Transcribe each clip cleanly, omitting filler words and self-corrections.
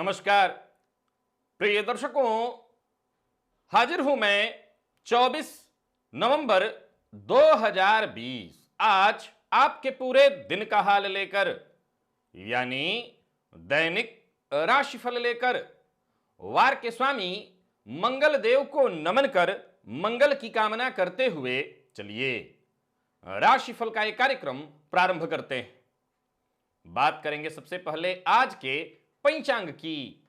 नमस्कार प्रिय दर्शकों, हाजिर हूं मैं 24 नवंबर 2020 आज आपके पूरे दिन का हाल लेकर, यानी दैनिक राशिफल लेकर। वार के स्वामी मंगल देव को नमन कर मंगल की कामना करते हुए चलिए राशिफल का एक कार्यक्रम प्रारंभ करते हैं। बात करेंगे सबसे पहले आज के पंचांग की।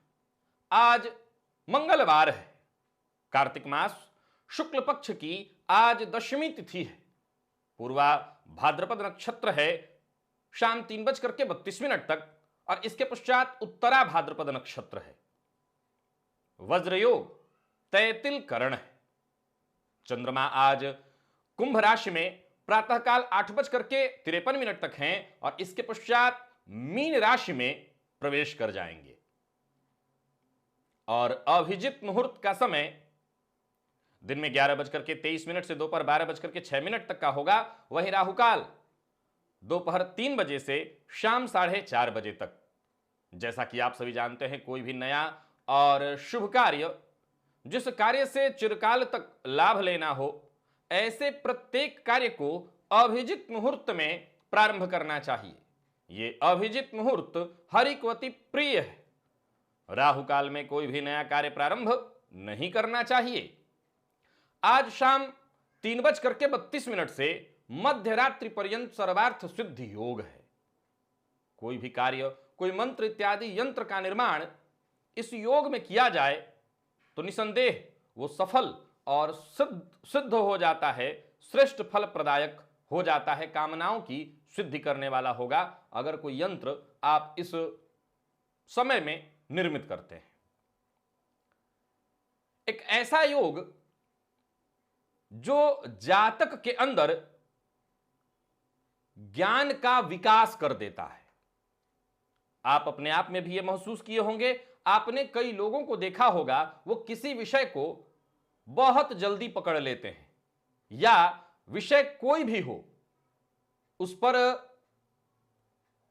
आज मंगलवार है, कार्तिक मास शुक्ल पक्ष की आज दशमी तिथि है। पूर्वा भाद्रपद नक्षत्र है शाम 3:32 तक और इसके पश्चात उत्तरा भाद्रपद नक्षत्र है। वज्रयोग तैतिल करण है। चंद्रमा आज कुंभ राशि में प्रातःकाल 8:53 तक हैं और इसके पश्चात मीन राशि में प्रवेश कर जाएंगे। और अभिजित मुहूर्त का समय दिन में 11:23 से दोपहर 12:06 तक का होगा। वही राहुकाल दोपहर 3 बजे से शाम 4:30 बजे तक। जैसा कि आप सभी जानते हैं, कोई भी नया और शुभ कार्य, जिस कार्य से चिरकाल तक लाभ लेना हो, ऐसे प्रत्येक कार्य को अभिजित मुहूर्त में प्रारंभ करना चाहिए। ये अभिजित मुहूर्त हरिकवती प्रिय है। राहु काल में कोई भी नया कार्य प्रारंभ नहीं करना चाहिए। आज शाम 3:32 से मध्य रात्रि पर्यंत सर्वार्थ सिद्धि योग है। कोई भी कार्य, कोई मंत्र इत्यादि यंत्र का निर्माण इस योग में किया जाए तो निसंदेह वो सफल और सिद्ध हो जाता है, श्रेष्ठ फल प्रदायक हो जाता है, कामनाओं की सिद्धि करने वाला होगा अगर कोई यंत्र आप इस समय में निर्मित करते हैं। एक ऐसा योग जो जातक के अंदर ज्ञान का विकास कर देता है। आप अपने आप में भी यह महसूस किए होंगे, आपने कई लोगों को देखा होगा, वो किसी विषय को बहुत जल्दी पकड़ लेते हैं या विषय कोई भी हो उस पर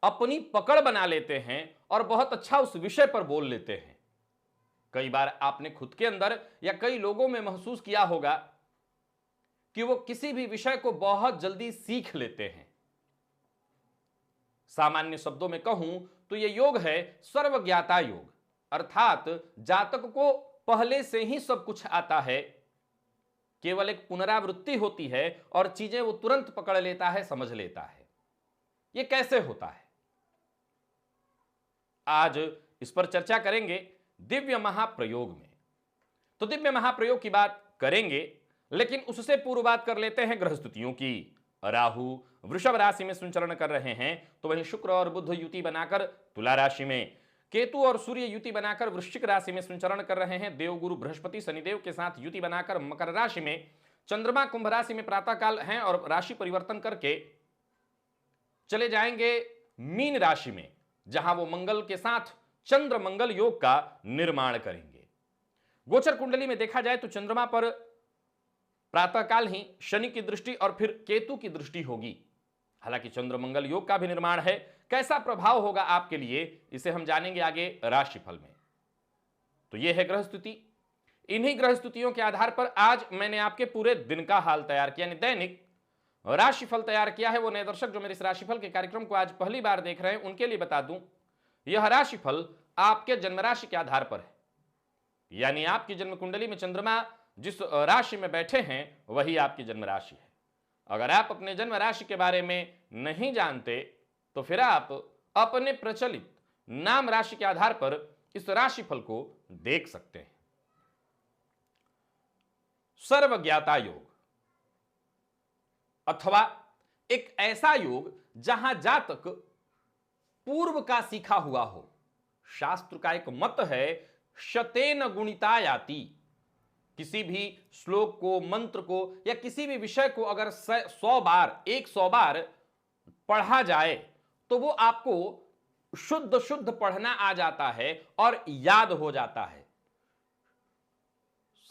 अपनी पकड़ बना लेते हैं और बहुत अच्छा उस विषय पर बोल लेते हैं। कई बार आपने खुद के अंदर या कई लोगों में महसूस किया होगा कि वो किसी भी विषय को बहुत जल्दी सीख लेते हैं। सामान्य शब्दों में कहूं तो यह योग है सर्वज्ञाता योग, अर्थात जातक को पहले से ही सब कुछ आता है, केवल एक पुनरावृत्ति होती है और चीजें वो तुरंत पकड़ लेता है, समझ लेता है। ये कैसे होता है, आज इस पर चर्चा करेंगे दिव्य महाप्रयोग में। तो दिव्य महाप्रयोग की बात करेंगे, लेकिन उससे पूर्व बात कर लेते हैं ग्रह स्थितियों की। राहु वृषभ राशि में संचरण कर रहे हैं, तो वहीं शुक्र और बुध युति बनाकर तुला राशि में, केतु और सूर्य युति बनाकर वृश्चिक राशि में संचरण कर रहे हैं। देवगुरु बृहस्पति शनिदेव के साथ युति बनाकर मकर राशि में, चंद्रमा कुंभ राशि में प्रातःकाल हैं और राशि परिवर्तन करके चले जाएंगे मीन राशि में, जहां वो मंगल के साथ चंद्र मंगल योग का निर्माण करेंगे। गोचर कुंडली में देखा जाए तो चंद्रमा पर प्रातःकाल ही शनि की दृष्टि और फिर केतु की दृष्टि होगी। हालांकि चंद्र मंगल योग का भी निर्माण है। कैसा प्रभाव होगा आपके लिए, इसे हम जानेंगे आगे राशिफल में। तो यह है ग्रह स्थिति। इन्हीं ग्रह स्थितियों के आधार पर आज मैंने आपके पूरे दिन का हाल तैयार किया, यानी दैनिक राशिफल तैयार किया है। वो नए दर्शक जो मेरे इस राशिफल के कार्यक्रम को आज पहली बार देख रहे हैं, उनके लिए बता दूं, यह राशिफल आपके जन्म राशि के आधार पर है। यानी आपकी जन्म कुंडली में चंद्रमा जिस राशि में बैठे हैं वही आपकी जन्म राशि है। अगर आप अपने जन्म राशि के बारे में नहीं जानते तो फिर आप अपने प्रचलित नाम राशि के आधार पर इस राशिफल को देख सकते हैं। सर्वज्ञाता योग अथवा एक ऐसा योग जहां जातक पूर्व का सीखा हुआ हो। शास्त्र का एक मत है शतेन गुणितायाति। किसी भी श्लोक को, मंत्र को या किसी भी विषय को अगर 100 बार पढ़ा जाए तो वो आपको शुद्ध शुद्ध पढ़ना आ जाता है और याद हो जाता है।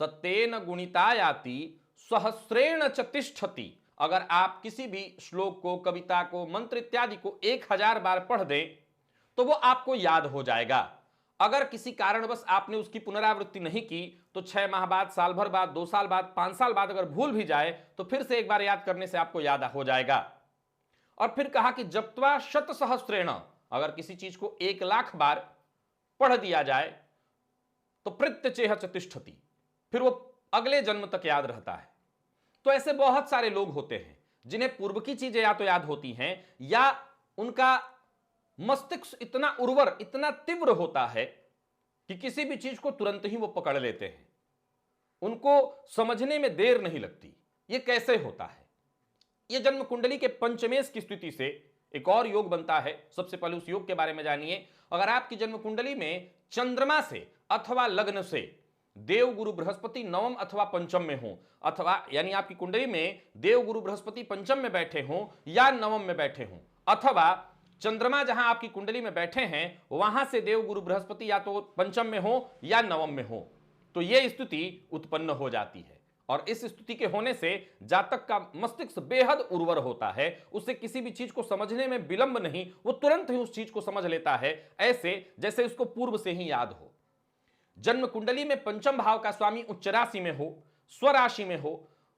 सतेन गुणितायाति सहस्रेण च तिष्ठति। अगर आप किसी भी श्लोक को, कविता को, मंत्र इत्यादि को 1000 बार पढ़ दें तो वो आपको याद हो जाएगा। अगर किसी कारणवश आपने उसकी पुनरावृत्ति नहीं की तो 6 माह बाद, साल भर बाद, 2 साल बाद, 5 साल बाद अगर भूल भी जाए तो फिर से एक बार याद करने से आपको याद हो जाएगा। और फिर कहा कि जप्त्वा शतसहस्रेण, अगर किसी चीज को 1,00,000 बार पढ़ दिया जाए तो प्रत्यचेह च तिष्ठति, फिर वो अगले जन्म तक याद रहता है। तो ऐसे बहुत सारे लोग होते हैं जिन्हें पूर्व की चीजें या तो याद होती हैं या उनका मस्तिष्क इतना उर्वर, इतना तीव्र होता है कि किसी भी चीज को तुरंत ही वो पकड़ लेते हैं, उनको समझने में देर नहीं लगती। ये कैसे होता है? ये जन्म कुंडली के पंचमेश की स्थिति से एक और योग बनता है। सबसे पहले उस योग के बारे में जानिए। अगर आपकी जन्म कुंडली में चंद्रमा से अथवा लग्न से देव गुरु बृहस्पति नवम अथवा पंचम में हो, अथवा यानी आपकी कुंडली में देव गुरु बृहस्पति पंचम में बैठे हों या नवम में बैठे हों, अथवा चंद्रमा जहां आपकी कुंडली में बैठे हैं वहां से देव गुरु बृहस्पति या तो पंचम में हो या नवम में हो, तो यह स्थिति उत्पन्न हो जाती है। और इस स्थिति के होने से जातक का मस्तिष्क बेहद उर्वर होता है, उसे किसी भी चीज को समझने में विलंब नहीं, वो तुरंत ही उस चीज को समझ लेता है, ऐसे जैसे उसको पूर्व से ही याद हो। जन्म कुंडली में पंचम भाव का स्वामी उच्च राशि में हो, स्वराशि में हो,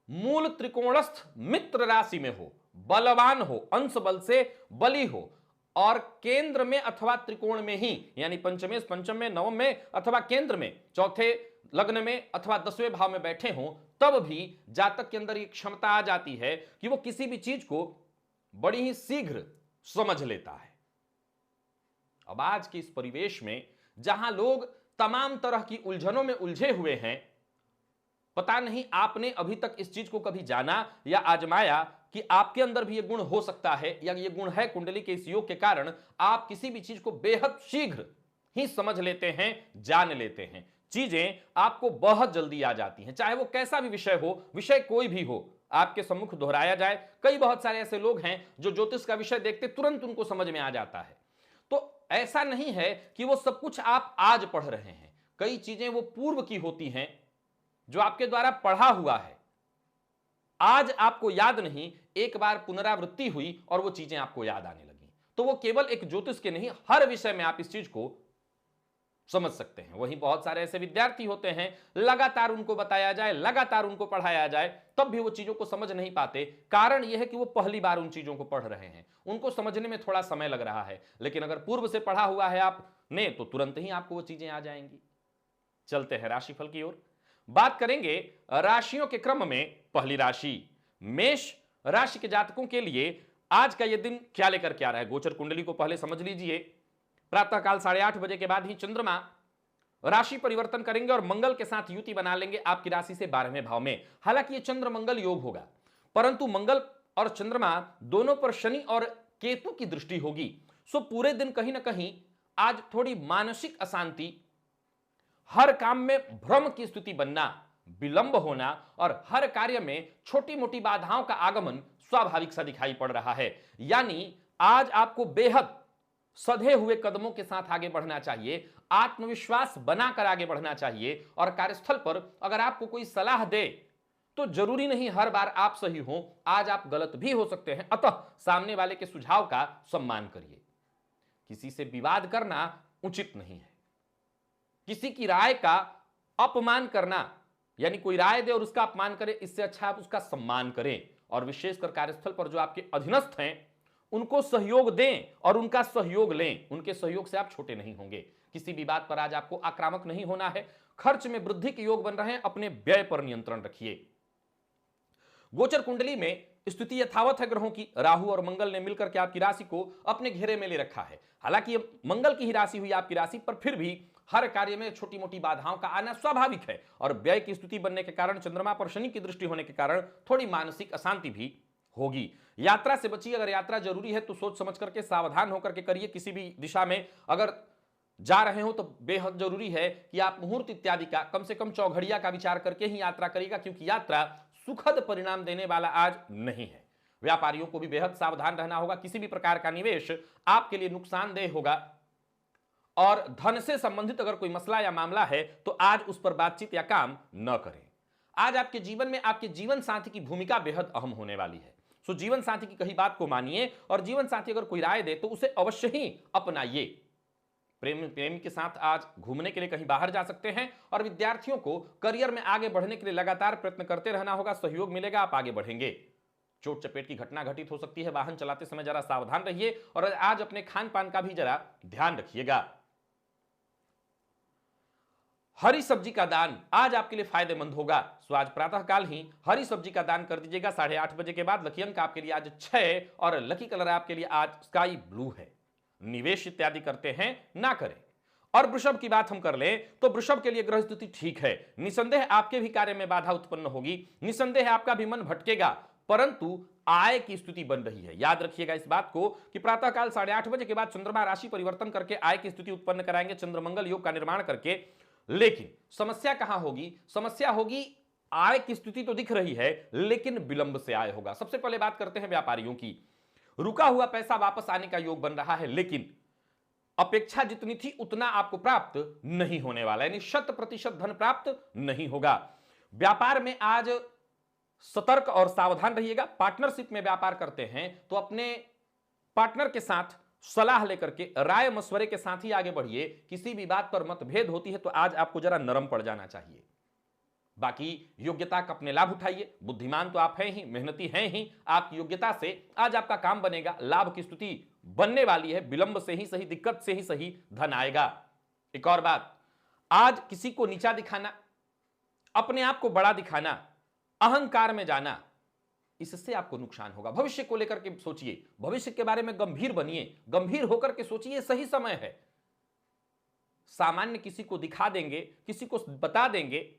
मूल त्रिकोणस्थ मित्र राशि में हो, बलवान हो, अंश बल से बली हो और केंद्र में अथवा त्रिकोण में ही यानी पंचमेश, पंचम में, नवम में अथवा केंद्र में, चौथे लग्न में अथवा 10वें भाव में बैठे हों, तब भी जातक के अंदर एक क्षमता आ जाती है कि वो किसी भी चीज को बड़ी ही शीघ्र समझ लेता है। अब आज के इस परिवेश में जहां लोग तमाम तरह की उलझनों में उलझे हुए हैं, पता नहीं आपने अभी तक इस चीज को कभी जाना या आजमाया कि आपके अंदर भी यह गुण हो सकता है या यह गुण है कुंडली के इस योग के कारण आप किसी भी चीज को बेहद शीघ्र ही समझ लेते हैं, जान लेते हैं। चीजें आपको बहुत जल्दी आ जाती हैं, चाहे वो कैसा भी विषय हो, विषय कोई भी हो, आपके सम्मुख दोहराया जाए। कई बहुत सारे ऐसे लोग हैं जो ज्योतिष का विषय देखते तुरंत उनको समझ में आ जाता है। तो ऐसा नहीं है कि वो सब कुछ आप आज पढ़ रहे हैं, कई चीजें वो पूर्व की होती हैं जो आपके द्वारा पढ़ा हुआ है, आज आपको याद नहीं, एक बार पुनरावृत्ति हुई और वो चीजें आपको याद आने लगी। तो वो केवल एक ज्योतिष के नहीं, हर विषय में आप इस चीज को समझ सकते हैं। वहीं बहुत सारे ऐसे विद्यार्थी होते हैं, लगातार उनको बताया जाए, लगातार उनको पढ़ाया जाए, तब भी वो चीजों को समझ नहीं पाते। कारण यह है कि वो पहली बार उन चीजों को पढ़ रहे हैं, उनको समझने में थोड़ा समय लग रहा है। लेकिन अगर पूर्व से पढ़ा हुआ है आपने तो तुरंत ही आपको वो चीजें आ जाएंगी। चलते हैं राशिफल की ओर, बात करेंगे राशियों के क्रम में। पहली राशि मेष राशि के जातकों के लिए आज का यह दिन क्या लेकर के आ रहा है। गोचर कुंडली को पहले समझ लीजिए। प्रातःकाल 8:30 बजे के बाद ही चंद्रमा राशि परिवर्तन करेंगे और मंगल के साथ युति बना लेंगे आपकी राशि से 12वें भाव में। हालांकि यह चंद्र मंगल योग होगा, परंतु मंगल और चंद्रमा दोनों पर शनि और केतु की दृष्टि होगी। सो पूरे दिन कहीं ना कहीं आज थोड़ी मानसिक अशांति, हर काम में भ्रम की स्थिति बनना, विलंब होना और हर कार्य में छोटी मोटी बाधाओं का आगमन स्वाभाविक सा दिखाई पड़ रहा है। यानी आज आपको बेहद सधे हुए कदमों के साथ आगे बढ़ना चाहिए, आत्मविश्वास बनाकर आगे बढ़ना चाहिए। और कार्यस्थल पर अगर आपको कोई सलाह दे तो जरूरी नहीं हर बार आप सही हो, आज आप गलत भी हो सकते हैं। अतः सामने वाले के सुझाव का सम्मान करिए। किसी से विवाद करना उचित नहीं है। किसी की राय का अपमान करना, यानी कोई राय दे और उसका अपमान करे, इससे अच्छा आप उसका सम्मान करें। और विशेषकर कार्यस्थल पर जो आपके अधीनस्थ हैं उनको सहयोग दें और उनका सहयोग लें। उनके सहयोग से आप छोटे नहीं होंगे। किसी भी बात पर आज आपको आक्रामक नहीं होना है। खर्च में वृद्धि के योग बन रहे हैं, अपने व्यय पर नियंत्रण रखिए। गोचर कुंडली में स्थिति यथावत है ग्रहों की। राहु और मंगल ने मिलकर के आपकी राशि को अपने घेरे में ले रखा है। हालांकि ये मंगल की ही राशि हुई आपकी राशि, पर फिर भी हर कार्य में छोटी मोटी बाधाओं का आना स्वाभाविक है। और व्यय की स्थिति बनने के कारण, चंद्रमा पर शनि की दृष्टि होने के कारण थोड़ी मानसिक अशांति भी होगी। यात्रा से बचिए। अगर यात्रा जरूरी है तो सोच समझ करके, सावधान होकर के करिए। किसी भी दिशा में अगर जा रहे हो तो बेहद जरूरी है कि आप मुहूर्त इत्यादि का, कम से कम चौघड़िया का विचार करके ही यात्रा करिएगा, क्योंकि यात्रा सुखद परिणाम देने वाला आज नहीं है। व्यापारियों को भी बेहद सावधान रहना होगा। किसी भी प्रकार का निवेश आपके लिए नुकसानदेह होगा। और धन से संबंधित अगर कोई मसला या मामला है तो आज उस पर बातचीत या काम न करें। आज आपके जीवन में आपके जीवन साथी की भूमिका बेहद अहम होने वाली है। सो जीवन साथी की कही बात को मानिए और जीवन साथी अगर कोई राय दे तो उसे अवश्य ही अपनाइए। प्रेमी के साथ आज घूमने के लिए कहीं बाहर जा सकते हैं। और विद्यार्थियों को करियर में आगे बढ़ने के लिए लगातार प्रयत्न करते रहना होगा, सहयोग मिलेगा, आप आगे बढ़ेंगे। चोट चपेट की घटना घटित हो सकती है, वाहन चलाते समय जरा सावधान रहिए और आज अपने खान पान का भी जरा ध्यान रखिएगा। हरी सब्जी का दान आज आपके लिए फायदेमंद होगा, सो आज प्रातः काल ही हरी सब्जी का दान कर दीजिएगा 8:30 बजे के बाद। लकी अंक आपके लिए आज 6 और लकी कलर आपके लिए आज स्काई ब्लू है। निवेश इत्यादि करते हैं ना करें। और वृषभ की बात हम कर लें तो वृषभ के लिए ग्रह स्थिति ठीक है, निसंदेह आपके भी कार्य में बाधा उत्पन्न होगी, निसंदेह आपका भी मन भटकेगा, परंतु आय की स्थिति बन रही है। याद रखिएगा इस बात को कि प्रातःकाल 8:30 बजे के बाद चंद्रमा राशि परिवर्तन करके आय की स्थिति उत्पन्न कराएंगे, चंद्रमंगल योग का निर्माण करके। लेकिन समस्या कहां होगी? समस्या होगी आय की स्थिति तो दिख रही है लेकिन विलंब से आय होगा। सबसे पहले बात करते हैं व्यापारियों की। रुका हुआ पैसा वापस आने का योग बन रहा है, लेकिन अपेक्षा जितनी थी उतना आपको प्राप्त नहीं होने वाला, यानी 100% धन प्राप्त नहीं होगा। व्यापार में आज सतर्क और सावधान रहिएगा। पार्टनरशिप में व्यापार करते हैं तो अपने पार्टनर के साथ सलाह लेकर के, राय मशवरे के साथ ही आगे बढ़िए। किसी भी बात पर मतभेद होती है तो आज आपको जरा नरम पड़ जाना चाहिए। बाकी योग्यता का अपने लाभ उठाइए, बुद्धिमान तो आप हैं ही, मेहनती हैं ही, आपकी योग्यता से आज आपका काम बनेगा, लाभ की स्थिति बनने वाली है। विलंब से ही सही, दिक्कत से ही सही धन आएगा। एक और बात, आज किसी को नीचा दिखाना, अपने आप को बड़ा दिखाना, अहंकार में जाना, इससे आपको नुकसान होगा। भविष्य को लेकर के सोचिए, भविष्य के बारे में गंभीर बनिए, गंभीर होकर के सोचिए, सही समय है। सामान्य किसी को दिखा देंगे, किसी को बता देंगे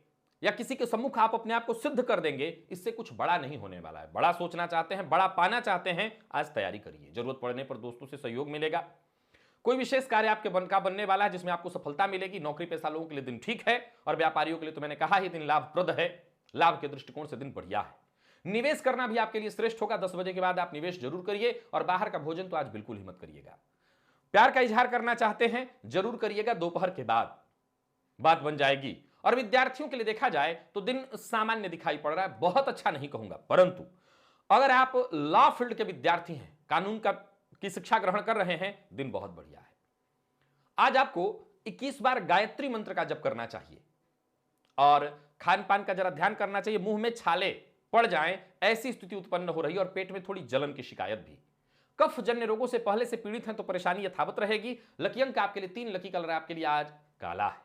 या किसी के सम्मुख आप अपने आप को सिद्ध कर देंगे, इससे कुछ बड़ा नहीं होने वाला है। बड़ा सोचना चाहते हैं, बड़ा पाना चाहते हैं, आज तैयारी करिए। जरूरत पड़ने पर दोस्तों से सहयोग मिलेगा। कोई विशेष कार्य आपके बनने वाला है जिसमें आपको सफलता मिलेगी। नौकरी पेशा लोगों के लिए दिन ठीक है और व्यापारियों के लिए तो मैंने कहा ही दिन लाभप्रद है, लाभ के दृष्टिकोण से दिन बढ़िया है। निवेश करना भी आपके लिए श्रेष्ठ होगा। 10 बजे के बाद आप निवेश जरूर करिए और बाहर का भोजन तो आज बिल्कुल ही मत करिएगा। प्यार का इजहार करना चाहते हैं जरूर करिएगा, दोपहर के बाद बात बन जाएगी। और विद्यार्थियों के लिए देखा जाए तो दिन सामान्य दिखाई पड़ रहा है, बहुत अच्छा नहीं कहूंगा, परंतु अगर आप लॉ फील्ड के विद्यार्थी हैं, कानून की शिक्षा ग्रहण कर रहे हैं, दिन बहुत बढ़िया है। आज आपको 21 बार गायत्री मंत्र का जप करना चाहिए और खान पान का जरा ध्यान करना चाहिए। मुंह में छाले पड़ जाएं ऐसी स्थिति उत्पन्न हो रही है और पेट में थोड़ी जलन की शिकायत भी। कफ जन्य रोगों से पहले से पीड़ित हैं तो परेशानी यथावत रहेगी। लकी अंक आपके लिए 3, लकी कलर आपके लिए आज काला है।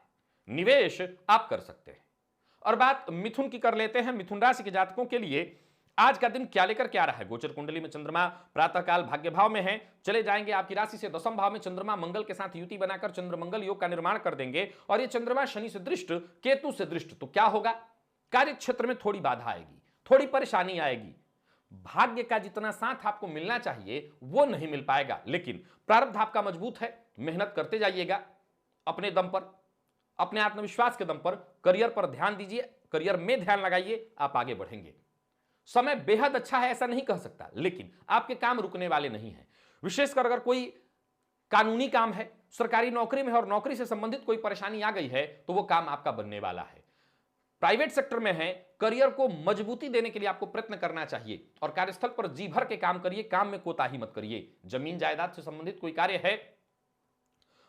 निवेश आप कर सकते हैं। और बात मिथुन की कर लेते हैं। मिथुन राशि के जातकों के लिए आज का दिन क्या लेकर के आ रहा है? गोचर कुंडली में चंद्रमा प्रातःकाल भाग्य भाव में है, चले जाएंगे आपकी राशि से 10वें भाव में। चंद्रमा मंगल के साथ युति बनाकर चंद्रमंगल योग का निर्माण कर देंगे और ये चंद्रमा शनि से दृष्ट, केतु से दृष्ट, तो क्या होगा? कार्य क्षेत्र में थोड़ी बाधा आएगी, थोड़ी परेशानी आएगी। भाग्य का जितना साथ आपको मिलना चाहिए वो नहीं मिल पाएगा, लेकिन प्रारब्ध आपका मजबूत है। मेहनत करते जाइएगा अपने दम पर, अपने आत्मविश्वास के दम पर। करियर पर ध्यान दीजिए, करियर में ध्यान लगाइए, आप आगे बढ़ेंगे। समय बेहद अच्छा है ऐसा नहीं कह सकता, लेकिन आपके काम रुकने वाले नहीं हैं। विशेषकर अगर कोई कानूनी काम है, सरकारी नौकरी में है और नौकरी से संबंधित कोई परेशानी आ गई है तो वो काम आपका बनने वाला है। प्राइवेट सेक्टर में है, करियर को मजबूती देने के लिए आपको प्रयत्न करना चाहिए और कार्यस्थल पर जी भर के काम करिए, काम में कोताही मत करिए। जमीन जायदाद से संबंधित कोई कार्य है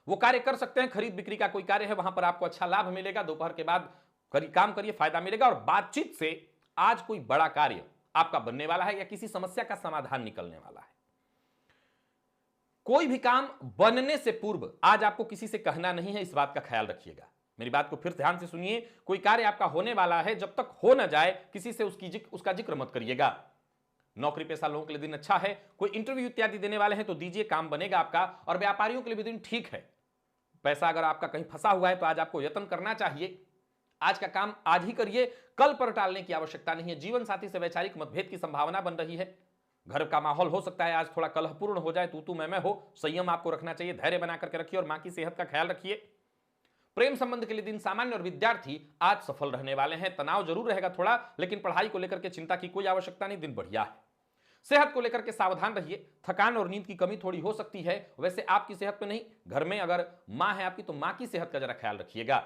वो कार्य कर सकते हैं। खरीद बिक्री का कोई कार्य है, वहां पर आपको अच्छा लाभ मिलेगा। दोपहर के बाद काम करिए, फायदा मिलेगा। और बातचीत से आज कोई बड़ा कार्य आपका बनने वाला है या किसी समस्या का समाधान निकलने वाला है। कोई भी काम बनने से पूर्व आज आपको किसी से कहना नहीं है, इस बात का ख्याल रखिएगा। मेरी बात को फिर ध्यान से सुनिए। कोई कार्य आपका होने वाला है, जब तक हो ना जाए किसी से उसका जिक्र मत करिएगा। नौकरी पेशा लोगों के लिए दिन अच्छा है। कोई इंटरव्यू इत्यादि देने वाले हैं तो दीजिए, काम बनेगा आपका। और व्यापारियों के लिए भी दिन ठीक है। पैसा अगर आपका कहीं फंसा हुआ है तो आज आपको यत्न करना चाहिए। आज का काम आज ही करिए, कल पर टालने की आवश्यकता नहीं है। जीवन साथी से वैचारिक मतभेद की संभावना बन रही है। घर का माहौल हो सकता है आज थोड़ा कलहपूर्ण हो जाए, तू मैं हो। संयम आपको रखना चाहिए, धैर्य बना करके रखिए और मां की सेहत का ख्याल रखिए। प्रेम संबंध के लिए दिन सामान्य और विद्यार्थी आज सफल रहने वाले हैं। तनाव जरूर रहेगा थोड़ा, लेकिन पढ़ाई को लेकर के चिंता की कोई आवश्यकता नहीं, दिन बढ़िया है। सेहत को लेकर के सावधान रहिए, थकान और नींद की कमी थोड़ी हो सकती है। वैसे आपकी सेहत पे नहीं, घर में अगर मां है आपकी तो मां की सेहत का जरा ख्याल रखिएगा।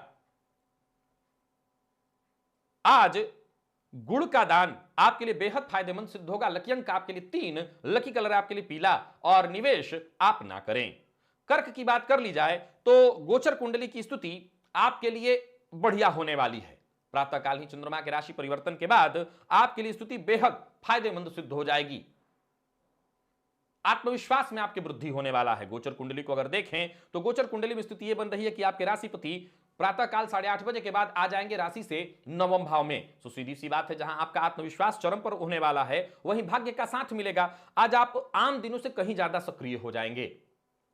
आज गुड़ का दान आपके लिए बेहद फायदेमंद सिद्ध होगा। लकी अंक आपके लिए 3, लकी कलर आपके लिए पीला और निवेश आप ना करें। कर्क की बात कर ली जाए तो गोचर कुंडली की स्थिति आपके लिए बढ़िया होने वाली है। प्रातःकाल ही चंद्रमा के राशि परिवर्तन के बाद आपके लिए स्थिति बेहद फायदेमंद सिद्ध हो जाएगी। आत्मविश्वास में आपकी वृद्धि होने वाला है। गोचर कुंडली को अगर देखें तो गोचर कुंडली में स्थिति यह बन रही है कि आपके राशिपति प्रातःकाल 8:30 बजे के बाद आ जाएंगे राशि से नवम भाव में। तो सीधी सी बात है, जहां आपका आत्मविश्वास चरम पर होने वाला है वहीं भाग्य का साथ मिलेगा। आज आप आम दिनों से कहीं ज्यादा सक्रिय हो जाएंगे।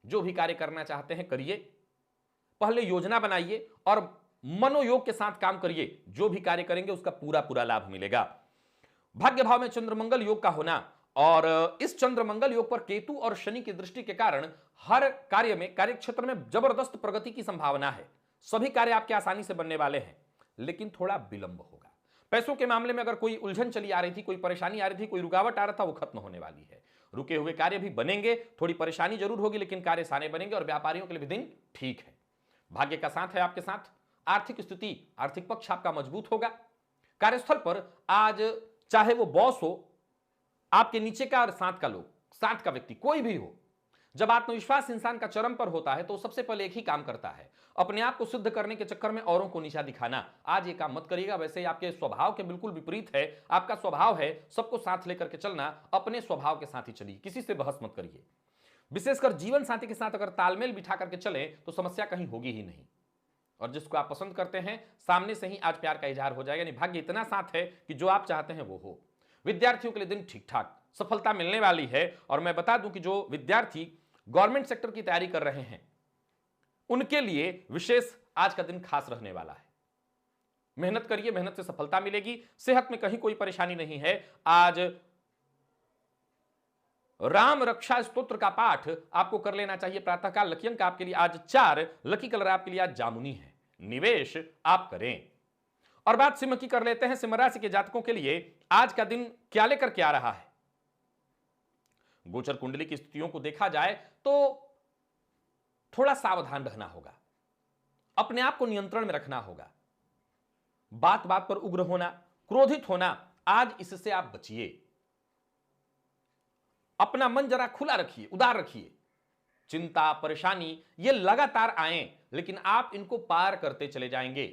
जो भी कार्य करना चाहते हैं करिए, पहले योजना बनाइए और मनोयोग के साथ काम करिए। जो भी कार्य करेंगे उसका पूरा पूरा लाभ मिलेगा। भाग्य भाव में चंद्रमंगल योग का होना और इस चंद्रमंगल योग पर केतु और शनि की दृष्टि के कारण हर कार्य में, कार्य क्षेत्र में जबरदस्त प्रगति की संभावना है। सभी कार्य आपके आसानी से बनने वाले हैं, लेकिन थोड़ा विलंब होगा। पैसों के मामले में अगर कोई उलझन चली आ रही थी, कोई परेशानी आ रही थी, कोई रुकावट आ रहा था, वो खत्म होने वाली है। रुके हुए कार्य भी बनेंगे, थोड़ी परेशानी जरूर होगी लेकिन कार्य सारे बनेंगे और व्यापारियों के लिए भी दिन ठीक है। भाग्य का साथ है आपके साथ। आर्थिक स्थिति, आर्थिक पक्ष आपका मजबूत होगा। कार्यस्थल पर आज चाहे वो बॉस हो, आपके नीचे का और साथ का लोग, साथ का व्यक्ति कोई भी हो, जब आत्मविश्वास इंसान का चरम पर होता है तो सबसे पहले एक ही काम करता है, अपने आप को सिद्ध करने के चक्कर में औरों को नीचा दिखाना। आज ये काम मत करिएगा। वैसे ही आपके स्वभाव के बिल्कुल विपरीत है। आपका स्वभाव है सबको साथ लेकर के चलना। अपने स्वभाव के साथ ही चलिए, किसी से बहस मत करिए। विशेषकर जीवन साथी के साथ अगर तालमेल बिठा करके चले तो समस्या कहीं होगी ही नहीं। और जिसको आप पसंद करते हैं सामने से ही आज प्यार का इजहार हो जाएगा। यानी भाग्य इतना साथ है कि जो आप चाहते हैं वो हो। विद्यार्थियों के लिए दिन ठीक ठाक, सफलता मिलने वाली है। और मैं बता दूं कि जो विद्यार्थी गवर्नमेंट सेक्टर की तैयारी कर रहे हैं उनके लिए विशेष आज का दिन खास रहने वाला है। मेहनत करिए, मेहनत से सफलता मिलेगी। सेहत में कहीं कोई परेशानी नहीं है। आज राम रक्षा स्तोत्र का पाठ आपको कर लेना चाहिए प्रातःकाल। लकी अंक आपके लिए आज 4, लकी कलर आपके लिए आज जामुनी है। निवेश आप करें। और बात सिंह की कर लेते हैं। सिंह राशि के जातकों के लिए आज का दिन क्या लेकर के आ रहा है। गोचर कुंडली की स्थितियों को देखा जाए तो थोड़ा सावधान रहना होगा, अपने आप को नियंत्रण में रखना होगा। बात बात पर उग्र होना, क्रोधित होना, आज इससे आप बचिए। अपना मन जरा खुला रखिए, उदार रखिए। चिंता, परेशानी ये लगातार आए लेकिन आप इनको पार करते चले जाएंगे।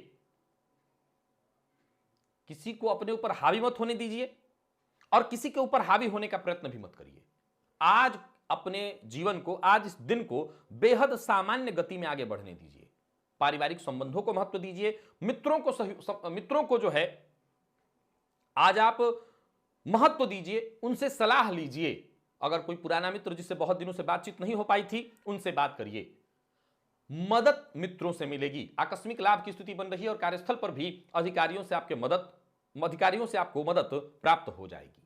किसी को अपने ऊपर हावी मत होने दीजिए और किसी के ऊपर हावी होने का प्रयत्न भी मत करिए। आज अपने जीवन को, आज इस दिन को बेहद सामान्य गति में आगे बढ़ने दीजिए। पारिवारिक संबंधों को महत्व दीजिए। मित्रों को जो है आज आप महत्व दीजिए, उनसे सलाह लीजिए। अगर कोई पुराना मित्र जिससे बहुत दिनों से बातचीत नहीं हो पाई थी उनसे बात करिए। मदद मित्रों से मिलेगी। आकस्मिक लाभ की स्थिति बन रही है और कार्यस्थल पर भी अधिकारियों से आपको मदद प्राप्त हो जाएगी।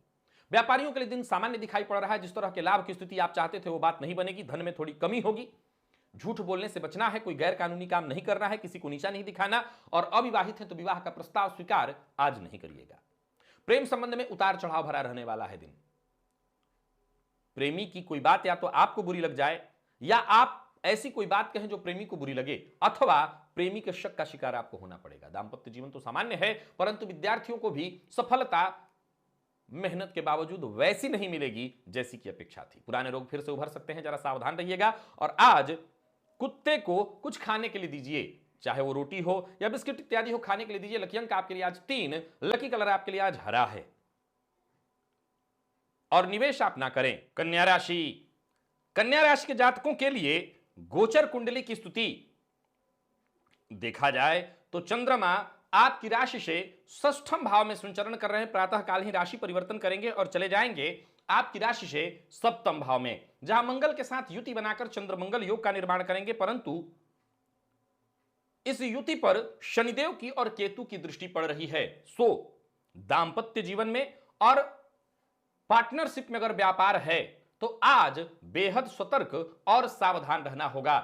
व्यापारियों के लिए दिन सामान्य दिखाई पड़ रहा है। जिस तरह के लाभ की स्थिति आप चाहते थे वो बात नहीं बनेगी। धन में थोड़ी कमी होगी। झूठ बोलने से बचना है। कोई गैर कानूनी काम नहीं करना है। किसी को नीचा नहीं दिखाना। और अविवाहित है तो विवाह का प्रस्ताव स्वीकार आज नहीं करिएगा। प्रेम संबंध में उतार चढ़ाव भरा रहने वाला है दिन। प्रेमी की कोई बात या तो आपको बुरी लग जाए या आप ऐसी कोई बात कहें जो प्रेमी को बुरी लगे, अथवा प्रेमी के शक का शिकार आपको होना पड़ेगा। दांपत्य जीवन तो सामान्य है परंतु विद्यार्थियों को भी सफलता मेहनत के बावजूद वैसी नहीं मिलेगी जैसी की अपेक्षा थी। पुराने रोग फिर से उभर सकते हैं, जरा सावधान रहिएगा। और आज कुत्ते को कुछ खाने के लिए दीजिए, चाहे वो रोटी हो या बिस्किट इत्यादि हो, खाने के लिए दीजिए। लकी अंक आपके लिए आज 3, लकी कलर आपके लिए आज हरा है। और निवेश आप ना करें। कन्या राशि के जातकों के लिए गोचर कुंडली की स्थिति देखा जाए तो चंद्रमा आपकी राशि से षष्ठम भाव में संचरण कर रहे हैं। प्रातःकाल ही राशि परिवर्तन करेंगे और चले जाएंगे आपकी राशि से सप्तम भाव में, जहां मंगल के साथ युति बनाकर चंद्रमंगल योग का निर्माण करेंगे। परंतु इस युति पर शनिदेव की और केतु की दृष्टि पड़ रही है। सो दांपत्य जीवन में और पार्टनरशिप में अगर व्यापार है तो आज बेहद सतर्क और सावधान रहना होगा।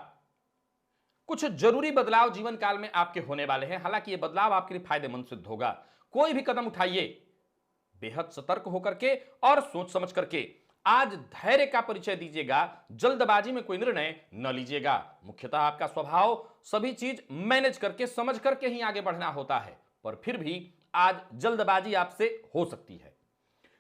कुछ जरूरी बदलाव जीवन काल में आपके होने वाले हैं। हालांकि यह बदलाव आपके लिए फायदेमंद सिद्ध होगा। कोई भी कदम उठाइए बेहद सतर्क होकर के और सोच समझ करके। आज धैर्य का परिचय दीजिएगा। जल्दबाजी में कोई निर्णय न लीजिएगा। मुख्यतः आपका स्वभाव सभी चीज मैनेज करके, समझ करके ही आगे बढ़ना होता है, पर फिर भी आज जल्दबाजी आपसे हो सकती है।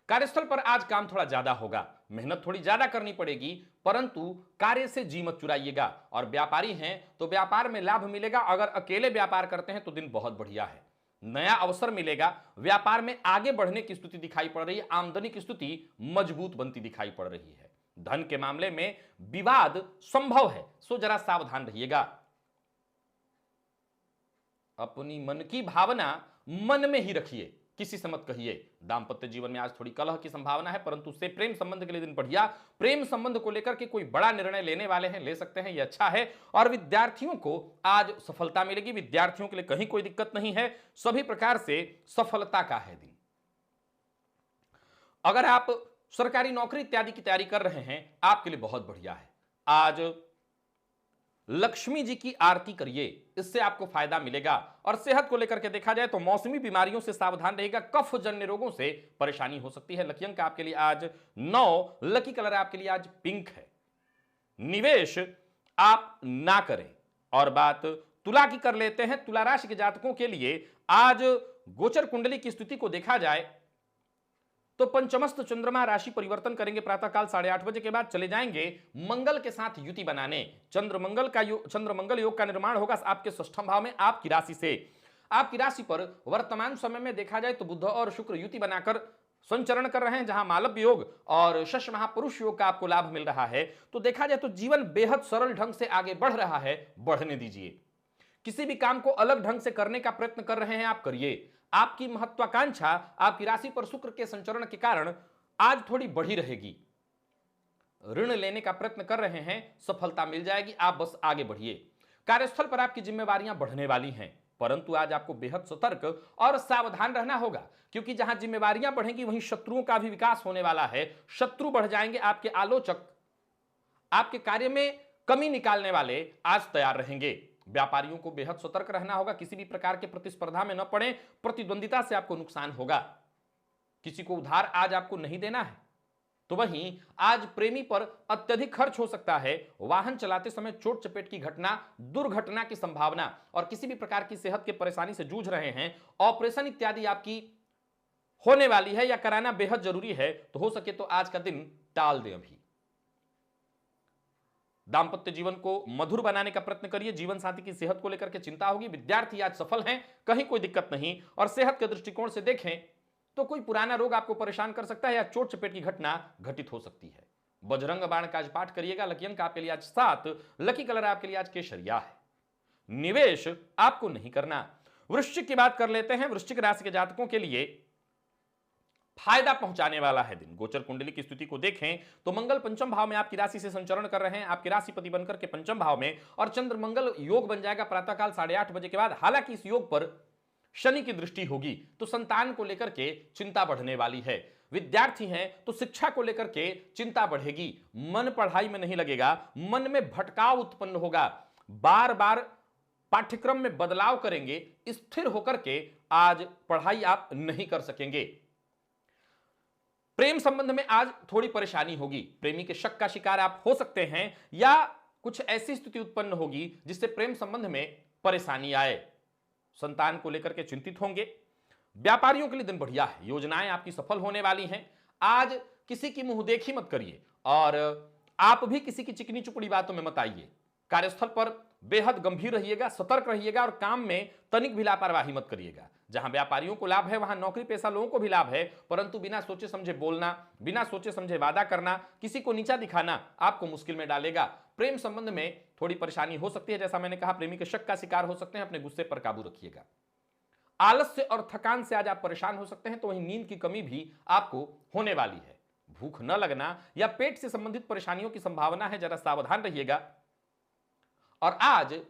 कार्यस्थल पर आज काम थोड़ा ज्यादा होगा, मेहनत थोड़ी ज्यादा करनी पड़ेगी, परंतु कार्य से जी मत चुराइएगा। और व्यापारी हैं तो व्यापार में लाभ मिलेगा। अगर अकेले व्यापार करते हैं तो दिन बहुत बढ़िया है, नया अवसर मिलेगा, व्यापार में आगे बढ़ने की स्थिति दिखाई पड़ रही है, आमदनी की स्थिति मजबूत बनती दिखाई पड़ रही है। धन के मामले में विवाद संभव है, सो जरा सावधान रहिएगा। अपनी मन की भावना मन में ही रखिए, किसी से मत कहिए। दांपत्य जीवन में आज थोड़ी कलह की संभावना है, परंतु उससे प्रेम संबंध के लिए दिन बढ़िया। प्रेम संबंध को लेकर के कोई बड़ा निर्णय लेने वाले हैं, ले सकते हैं, यह अच्छा है। और विद्यार्थियों को आज सफलता मिलेगी, विद्यार्थियों के लिए कहीं कोई दिक्कत नहीं है, सभी प्रकार से सफलता का है दिन। अगर आप सरकारी नौकरी इत्यादि की तैयारी कर रहे हैं, आपके लिए बहुत बढ़िया है। आज लक्ष्मी जी की आरती करिए, इससे आपको फायदा मिलेगा। और सेहत को लेकर के देखा जाए तो मौसमी बीमारियों से सावधान रहेगा, कफ जन्य रोगों से परेशानी हो सकती है। लकी अंक आपके लिए आज 9, लकी कलर आपके लिए आज पिंक है। निवेश आप ना करें। और बात तुला की कर लेते हैं। तुला राशि के जातकों के लिए आज गोचर कुंडली की स्थिति को देखा जाए तो पंचमस्त चंद्रमा राशि परिवर्तन करेंगे, प्रातःकाल 8:30 बजे के बाद चले जाएंगे मंगल के साथ युति बनाने। चंद्र मंगल योग का निर्माण होगा आपके षष्ठम भाव में, आपकी राशि से। आपकी राशि पर वर्तमान समय में देखा जाए तो बुध और शुक्र युति बनाकर संचरण कर रहे हैं, जहां मालव्य योग और शश महापुरुष योग का आपको लाभ मिल रहा है। तो देखा जाए तो जीवन बेहद सरल ढंग से आगे बढ़ रहा है, बढ़ने दीजिए। किसी भी काम को अलग ढंग से करने का प्रयत्न कर रहे हैं, आप करिए। आपकी महत्वाकांक्षा आपकी राशि पर शुक्र के संचरण के कारण आज थोड़ी बढ़ी रहेगी। ऋण लेने का प्रयत्न कर रहे हैं, सफलता मिल जाएगी, आप बस आगे बढ़िए। कार्यस्थल पर आपकी जिम्मेवारियां बढ़ने वाली हैं, परंतु आज आपको बेहद सतर्क और सावधान रहना होगा, क्योंकि जहां जिम्मेवारियां बढ़ेंगी वहीं शत्रुओं का भी विकास होने वाला है। शत्रु बढ़ जाएंगे, आपके आलोचक आपके कार्य में कमी निकालने वाले आज तैयार रहेंगे। व्यापारियों को बेहद सतर्क रहना होगा, किसी भी प्रकार के प्रतिस्पर्धा में न पड़े, प्रतिद्वंदिता से आपको नुकसान होगा। किसी को उधार आज आपको नहीं देना है। तो वहीं आज प्रेमी पर अत्यधिक खर्च हो सकता है, वाहन चलाते समय चोट चपेट की घटना, दुर्घटना की संभावना, और किसी भी प्रकार की सेहत के परेशानी से जूझ रहे हैं, ऑपरेशन इत्यादि आपकी होने वाली है या कराना बेहद जरूरी है, तो हो सके तो आज का दिन टाल दें। अभी दांपत्य जीवन को मधुर बनाने का प्रयत्न करिए। जीवन साथी की सेहत को लेकर के चिंता होगी। विद्यार्थी आज सफल हैं, कहीं कोई दिक्कत नहीं। और सेहत के दृष्टिकोण से देखें तो कोई पुराना रोग आपको परेशान कर सकता है या चोट चपेट की घटना घटित हो सकती है। बजरंग बाण का आज पाठ करिएगा। लकी अंक आपके लिए आज 7, लकी कलर आपके लिए आज केसरिया है। निवेश आपको नहीं करना। वृश्चिक की बात कर लेते हैं। वृश्चिक राशि के जातकों के लिए फायदा पहुंचाने वाला है दिन। गोचर कुंडली की स्थिति को देखें तो मंगल पंचम भाव में आपकी राशि से संचरण कर रहे हैं, आपके राशिपति बनकर के पंचम भाव में, और चंद्र मंगल योग बन जाएगा प्रातःकाल 8:30 बजे के बाद। हालांकि इस योग पर शनि की दृष्टि होगी, तो संतान को लेकर के चिंता बढ़ने वाली है। विद्यार्थी हैं तो शिक्षा को लेकर के चिंता बढ़ेगी, मन पढ़ाई में नहीं लगेगा, मन में भटकाव उत्पन्न होगा, बार बार पाठ्यक्रम में बदलाव करेंगे, स्थिर होकर के आज पढ़ाई आप नहीं कर सकेंगे। प्रेम संबंध में आज थोड़ी परेशानी होगी, प्रेमी के शक का शिकार आप हो सकते हैं, या कुछ ऐसी स्थिति उत्पन्न होगी जिससे प्रेम संबंध में परेशानी आए। संतान को लेकर के चिंतित होंगे। व्यापारियों के लिए दिन बढ़िया है, योजनाएं आपकी सफल होने वाली हैं। आज किसी की मुंह देखी मत करिए, और आप भी किसी की चिकनी चुपड़ी बातों में मत आइए। कार्यस्थल पर बेहद गंभीर रहिएगा, सतर्क रहिएगा, और काम में तनिक भी लापरवाही मत करिएगा। जहां व्यापारियों को लाभ है वहां नौकरी पेशा लोगों को भी लाभ है, परंतु बिना सोचे समझे बोलना, बिना सोचे समझे वादा करना, किसी को नीचा दिखाना आपको मुश्किल में डालेगा। प्रेम संबंध में थोड़ी परेशानी हो सकती है, जैसा मैंने कहा, प्रेमी के शक का शिकार हो सकते हैं। अपने गुस्से पर काबू रखिएगा। आलस्य और थकान से आज आप परेशान हो सकते हैं, तो वहीं नींद की कमी भी आपको होने वाली है। भूख न लगना या पेट से संबंधित परेशानियों की संभावना है, जरा सावधान रहिएगा। और आज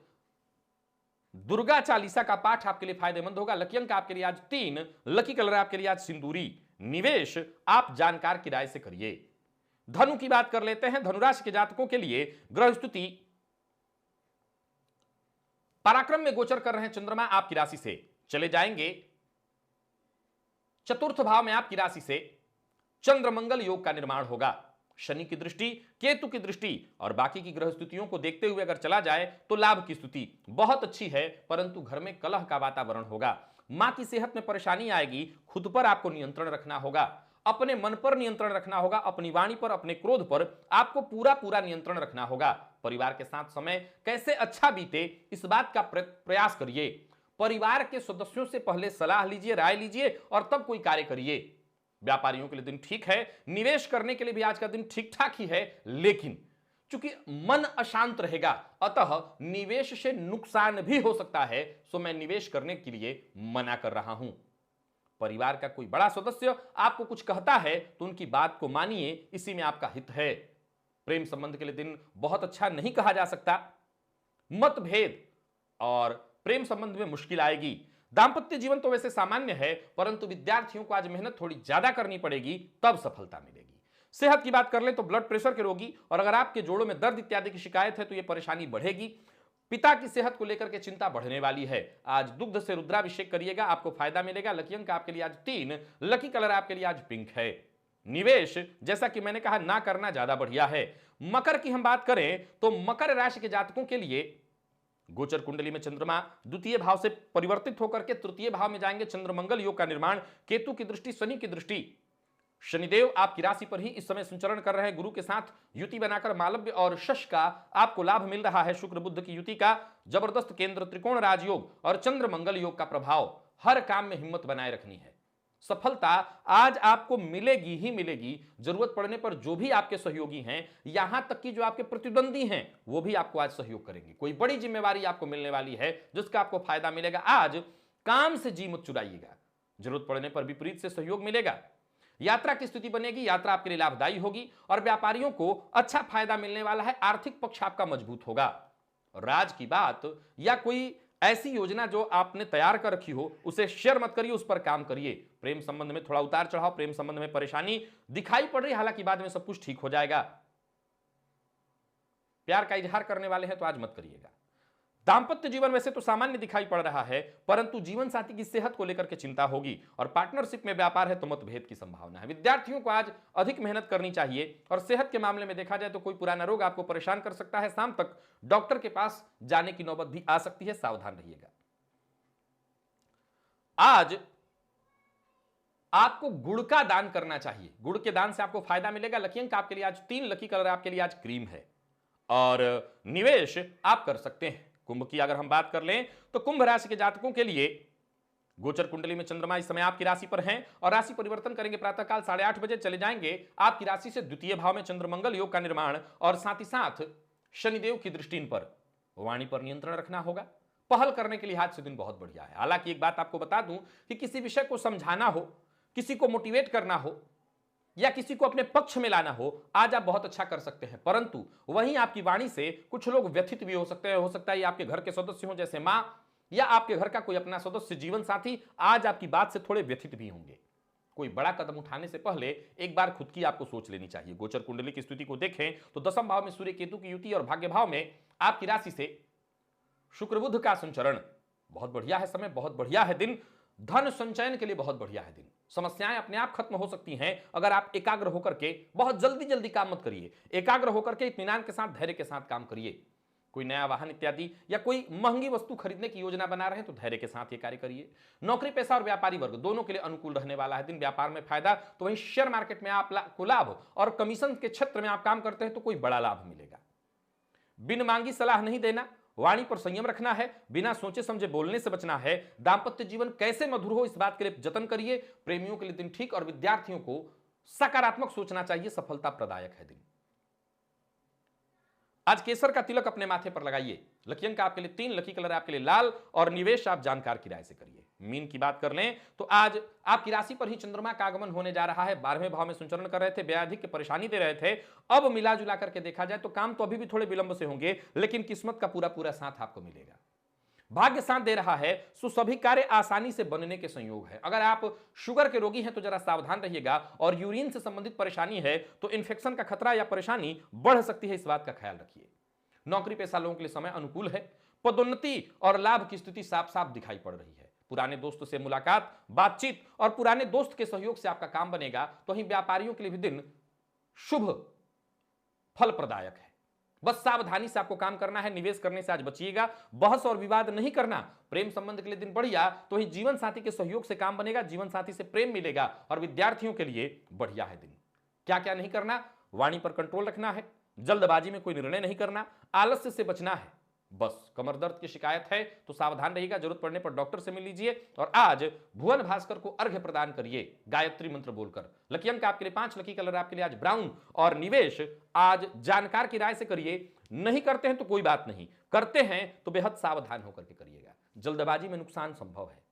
दुर्गा चालीसा का पाठ आपके लिए फायदेमंद होगा। लकी अंक आपके लिए आज 3, लकी कलर आपके लिए आज सिंदूरी। निवेश आप जानकार की राय से करिए। धनु की बात कर लेते हैं। धनुराशि के जातकों के लिए ग्रह स्थिति पराक्रम में गोचर कर रहे हैं। चंद्रमा आपकी राशि से चले जाएंगे चतुर्थ भाव में, आपकी राशि से चंद्र मंगल योग का निर्माण होगा। शनि की दृष्टि, केतु की दृष्टि और बाकी की ग्रह स्थितियों को देखते हुए अगर चला जाए तो लाभ की स्थिति बहुत अच्छी है, परंतु घर में कलह का वातावरण होगा। मां की सेहत में परेशानी आएगी, खुद पर आपको नियंत्रण रखना होगा। अपने मन पर नियंत्रण रखना होगा, अपनी वाणी पर, अपने क्रोध पर आपको पूरा पूरा नियंत्रण रखना होगा। परिवार के साथ समय कैसे अच्छा बीते, इस बात का प्रयास करिए। परिवार के सदस्यों से पहले सलाह लीजिए, राय लीजिए और तब कोई कार्य करिए। व्यापारियों के लिए दिन ठीक है, निवेश करने के लिए भी आज का दिन ठीक ठाक ही है, लेकिन चूंकि मन अशांत रहेगा, अतः निवेश से नुकसान भी हो सकता है, सो मैं निवेश करने के लिए मना कर रहा हूं। परिवार का कोई बड़ा सदस्य आपको कुछ कहता है तो उनकी बात को मानिए, इसी में आपका हित है। प्रेम संबंध के लिए दिन बहुत अच्छा नहीं कहा जा सकता। मतभेद और प्रेम संबंध में मुश्किल आएगी। दांपत्य जीवन तो वैसे सामान्य है, परंतु विद्यार्थियों को आज मेहनत थोड़ी ज्यादा करनी पड़ेगी, तब सफलता मिलेगी। सेहत की बात कर ले तो ब्लड प्रेशर के रोगी और अगर आपके जोड़ों में दर्द इत्यादि की शिकायत है तो यह परेशानी बढ़ेगी। पिता की सेहत को लेकर के चिंता बढ़ने वाली है। आज दुग्ध से रुद्राभिषेक करिएगा, आपको फायदा मिलेगा। लकी अंक आपके लिए आज 3, लकी कलर आपके लिए आज पिंक है। निवेश जैसा कि मैंने कहा ना करना ज्यादा बढ़िया है। मकर की हम बात करें तो मकर राशि के जातकों के लिए गोचर कुंडली में चंद्रमा द्वितीय भाव से परिवर्तित होकर के तृतीय भाव में जाएंगे। चंद्रमंगल योग का निर्माण, केतु की दृष्टि, शनि की दृष्टि। शनिदेव आपकी राशि पर ही इस समय संचरण कर रहे हैं। गुरु के साथ युति बनाकर मालव्य और शश का आपको लाभ मिल रहा है। शुक्र बुध की युति का जबरदस्त केंद्र त्रिकोण राजयोग और चंद्र मंगल योग का प्रभाव। हर काम में हिम्मत बनाए रखनी है। सफलता आज आपको मिलेगी ही मिलेगी। जरूरत पड़ने पर जो भी आपके सहयोगी हैं, यहां तक कि जो आपके प्रतिद्वंदी हैं, वो भी आपको आज सहयोग करेंगे। कोई बड़ी जिम्मेवारी आपको मिलने वाली है जिसका आपको फायदा मिलेगा। आज काम से जी मत चुराइएगा। जरूरत पड़ने पर विपरीत से सहयोग मिलेगा। यात्रा की स्थिति बनेगी, यात्रा आपके लिए लाभदायी होगी और व्यापारियों को अच्छा फायदा मिलने वाला है। आर्थिक पक्ष आपका मजबूत होगा। राज की बात या कोई ऐसी योजना जो आपने तैयार कर रखी हो, उसे शेयर मत करिए, उस पर काम करिए। प्रेम संबंध में थोड़ा उतार चढ़ाव, प्रेम संबंध में परेशानी दिखाई पड़ रही, हालांकि बाद में सब कुछ ठीक हो जाएगा। प्यार का इजहार करने वाले हैं तो आज मत करिएगा। दांपत्य जीवन वैसे तो सामान्य दिखाई पड़ रहा है, परंतु जीवन साथी की सेहत को लेकर के चिंता होगी और पार्टनरशिप में व्यापार है तो मतभेद की संभावना है। विद्यार्थियों को आज अधिक मेहनत करनी चाहिए और सेहत के मामले में देखा जाए तो कोई पुराना रोग आपको परेशान कर सकता है। शाम तक डॉक्टर के पास जाने की नौबत भी आ सकती है, सावधान रहिएगा। आज आपको गुड़ का दान करना चाहिए। गुड़ के दान से आपको फायदा मिलेगा। लकी अंक आपके लिए आज 3, लकी कलर आपके लिए आज क्रीम है और निवेश आप कर सकते हैं। कुंभ की अगर हम बात कर लें तो कुंभ राशि के जातकों के लिए गोचर कुंडली में चंद्रमा इस समय आपकी राशि पर हैं और राशि परिवर्तन करेंगे। प्रातःकाल 8:30 बजे चले जाएंगे आपकी राशि से द्वितीय भाव में चंद्रमंगल योग का निर्माण और साथ ही साथ शनिदेव की दृष्टि इन पर। वाणी पर नियंत्रण रखना होगा। पहल करने के लिहाज से दिन बहुत बढ़िया है। हालांकि एक बात आपको बता दूं कि किसी विषय को समझाना हो, किसी को मोटिवेट करना हो या किसी को अपने पक्ष में लाना हो, आज आप बहुत अच्छा कर सकते हैं। परंतु वहीं आपकी वाणी से कुछ लोग व्यथित भी हो सकते हैं। हो सकता है आपके घर के सदस्य हों, जैसे मां या आपके घर का कोई अपना सदस्य, जीवन साथी, आज आपकी बात से थोड़े व्यथित भी होंगे। कोई बड़ा कदम उठाने से पहले एक बार खुद की आपको सोच लेनी चाहिए। गोचर कुंडली की स्थिति को देखें तो 10वें भाव में सूर्य केतु की युति और भाग्य भाव में आपकी राशि से शुक्र बुध का संचरण। बहुत बढ़िया है समय, बहुत बढ़िया है दिन। धन संचयन के लिए बहुत बढ़िया है दिन। समस्याएं अपने आप खत्म हो सकती हैं अगर आप एकाग्र होकर के, बहुत जल्दी जल्दी काम मत करिए, एकाग्र होकर के इत्मीनान के साथ, धैर्य के साथ काम करिए। कोई नया वाहन इत्यादि या कोई महंगी वस्तु खरीदने की योजना बना रहे हैं तो धैर्य के साथ ये कार्य करिए। नौकरी पेशा और व्यापारी वर्ग दोनों के लिए अनुकूल रहने वाला है दिन। व्यापार में फायदा, तो वहीं शेयर मार्केट में आपको लाभ और कमीशन के क्षेत्र में आप काम करते हैं तो कोई बड़ा लाभ मिलेगा। बिन मांगी सलाह नहीं देना, वाणी पर संयम रखना है, बिना सोचे समझे बोलने से बचना है। दांपत्य जीवन कैसे मधुर हो इस बात के लिए जतन करिए। प्रेमियों के लिए दिन ठीक और विद्यार्थियों को सकारात्मक सोचना चाहिए। सफलता प्रदायक है दिन। आज केसर का तिलक अपने माथे पर लगाइए। लकी अंक आपके लिए 3, लकी कलर आपके लिए लाल और निवेश आप जानकार की राय से करिए। मीन की बात कर लें तो आज आपकी राशि पर ही चंद्रमा का आगमन होने जा रहा है। 12वें भाव में संचरण कर रहे थे, व्याधिक की परेशानी दे रहे थे। अब मिला जुला करके देखा जाए तो काम तो अभी भी थोड़े विलंब से होंगे, लेकिन किस्मत का पूरा पूरा साथ आपको मिलेगा। भाग्य साथ दे रहा है, सो सभी कार्य आसानी से बनने के संयोग है। अगर आप शुगर के रोगी हैं तो जरा सावधान रहिएगा और यूरिन से संबंधित परेशानी है तो इन्फेक्शन का खतरा या परेशानी बढ़ सकती है, इस बात का ख्याल रखिए। नौकरी पेशा लोगों के लिए समय अनुकूल है। पदोन्नति और लाभ की स्थिति साफ साफ दिखाई पड़ रही है। पुराने दोस्तों से मुलाकात, बातचीत और पुराने दोस्त के सहयोग से आपका काम बनेगा। तो वहीं व्यापारियों के लिए भी दिन शुभ फल प्रदायक है। बस सावधानी से आपको काम करना है, निवेश करने से आज बचिएगा। बहस और विवाद नहीं करना। प्रेम संबंध के लिए दिन बढ़िया, तो ही जीवन साथी के सहयोग से काम बनेगा, जीवन साथी से प्रेम मिलेगा और विद्यार्थियों के लिए बढ़िया है दिन। क्या क्या नहीं करना, वाणी पर कंट्रोल रखना है, जल्दबाजी में कोई निर्णय नहीं करना, आलस्य से बचना है। बस कमर दर्द की शिकायत है तो सावधान रहिएगा, जरूरत पड़ने पर डॉक्टर से मिल लीजिए। और आज भुवन भास्कर को अर्घ्य प्रदान करिए गायत्री मंत्र बोलकर। लकी अंक आपके लिए 5, लकी कलर आपके लिए आज ब्राउन। और निवेश आज जानकार की राय से करिए, नहीं करते हैं तो कोई बात नहीं, करते हैं तो बेहद सावधान होकर के करिएगा, जल्दबाजी में नुकसान संभव है।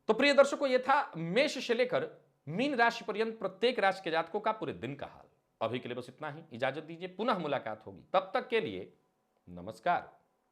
तो प्रिय दर्शकों, यह था मेष से लेकर मीन राशि पर्यंत प्रत्येक राशि के जातकों का पूरे दिन का हाल। अभी के लिए बस इतना ही, इजाजत दीजिए, पुनः मुलाकात होगी, तब तक के लिए नमस्कार।